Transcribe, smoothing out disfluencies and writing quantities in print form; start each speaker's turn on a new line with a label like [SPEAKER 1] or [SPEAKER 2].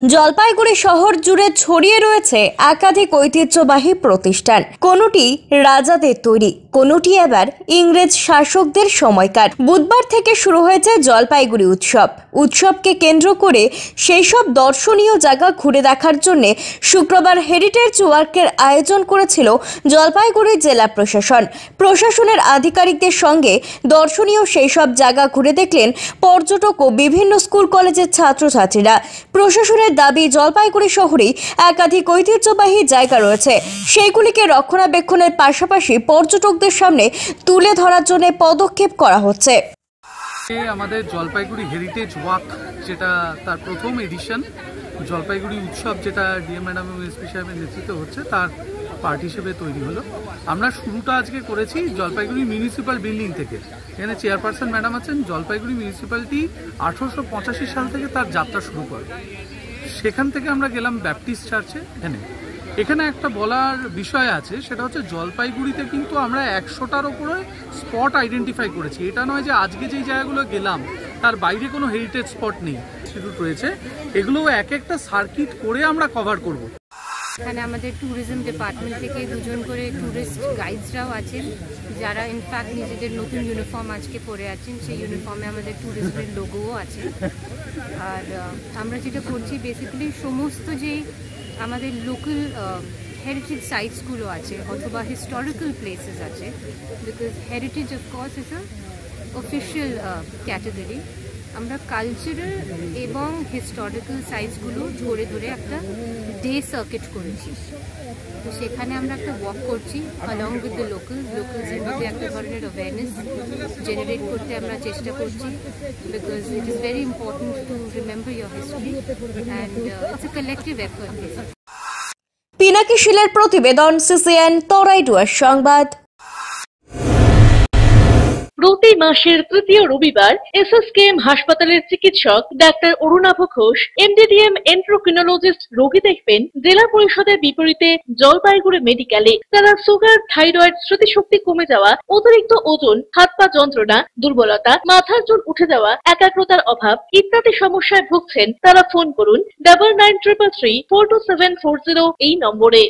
[SPEAKER 1] জলপাইগুড়ি শহর জুড়ে ছড়িয়ে রয়েছে একাধিক ঐতিহ্যবাহী প্রতিষ্ঠান। কোনটি রাজাদের তৈরি, কোনটি আবার ইংরেজ শাসকদের সময়কার। বুধবার থেকে শুরু হয়েছে জলপাইগুড়ি উৎসব। উৎসবকে কেন্দ্র করে সেই সব দর্শনীয় জায়গা ঘুরে দেখার জন্য শুক্রবার হেরিটেজ ওয়ার্কের আয়োজন করেছিল জলপাইগুড়ি জেলা প্রশাসন। প্রশাসনের আধিকারিকদের সঙ্গে দর্শনীয় সেই সব জায়গা ঘুরে দেখলেন পর্যটক ও বিভিন্ন স্কুল কলেজের ছাত্রছাত্রীরা। প্রশাসনের দাবি, জলপাইগুড়ি শহরে একাধিক ঐতিহ্যবাহী জায়গা রয়েছে, সেগুলিকে রক্ষণাবেক্ষণের পাশাপাশি পর্যটকদের সামনে তুলে ধরার জন্য পদক্ষেপ করা হচ্ছে।
[SPEAKER 2] আমাদের জলপাইগুড়ি হেরিটেজ ওয়াক, যেটা তার প্রথম এডিশন, জলপাইগুড়ি উৎসব, যেটা ডিএম ম্যাডাম এবং এসপি সাহেবের নেতৃত্বে হচ্ছে, তার পার্ট হিসেবে তৈরি হলো। আমরা শুরুটা আজকে করেছি জলপাইগুড়ি মিউনিসিপ্যাল বিল্ডিং থেকে। এখানে চেয়ারপারসন ম্যাডাম আছেন। জলপাইগুড়ি মিউনিসিপ্যালিটি 1885 সাল থেকে তার যাত্রা শুরু করে। সেখান থেকে আমরা গেলাম ব্যাপটিস্ট চার্চে। এখানে একটা বলার বিষয় আছে, সেটা হচ্ছে জলপাইগুড়িতে কিন্তু আমরা 100টার উপরে স্পট আইডেন্টিফাই করেছি। এটা নয় যে আজকে যেই জায়গাগুলো গেলাম তার বাইরে কোনো হেরিটেজ স্পট নেই, ইনস্টিটিউট রয়েছে। এগুলো এক একটা সার্কিট করে আমরা কভার করব।
[SPEAKER 3] এখানে আমাদের ট্যুরিজম ডিপার্টমেন্ট থেকে দুজন করে ট্যুরিস্ট গাইডসরাও আছেন, যারা ইনফ্যাক্ট নিজেদের নতুন ইউনিফর্ম আজকে পরে আছেন। সেই ইউনিফর্মে আমাদের ট্যুরিজমের লোগোও আছে। আর আমরা যেটা করছি বেসিক্যালি সমস্ত যে আমাদের লোকাল হেরিটেজ সাইটসগুলো আছে অথবা হিস্টোরিক্যাল প্লেসেস আছে, because heritage of course is a official category, আমরা কালচারাল এবং হিস্টোরিক্যাল সাইটসগুলো ধরে ধরে একটা ডে সার্কিট করেছি। তো সেখানে আমরা একটা ওয়াক করছি অলং উইথ দ্য লোকালসের মধ্যে একটা ধরনের অ্যাওয়ারনেস জেনারেট করতে আমরা চেষ্টা করছি, because it is very important to remember your history and it's a collective effort.
[SPEAKER 1] Pinaki শীলের প্রতিবেদন, সিসিএন তরাইডুয়ার সংবাদ।
[SPEAKER 4] প্রতি মাসের তৃতীয় রবিবার এসএসকেএম হাসপাতালের চিকিৎসক ডাক্তার অরুণাভ ঘোষ, এমডিডিএম এন্ড্রোক্রিনোলজিস্ট রোগী দেখবেন জেলা পরিষদের বিপরীতে জলপাইগুড়ি মেডিকেলে। তারা সুগার, থাইরয়েড, স্মৃতিশক্তি কমে যাওয়া, অতিরিক্ত ওজন, হাত পা যন্ত্রণা, দুর্বলতা, মাথার চুল উঠে যাওয়া, একাগ্রতার অভাব ইত্যাদি সমস্যায় ভুগছেন। তারা ফোন করুন 9933342740 এই নম্বরে।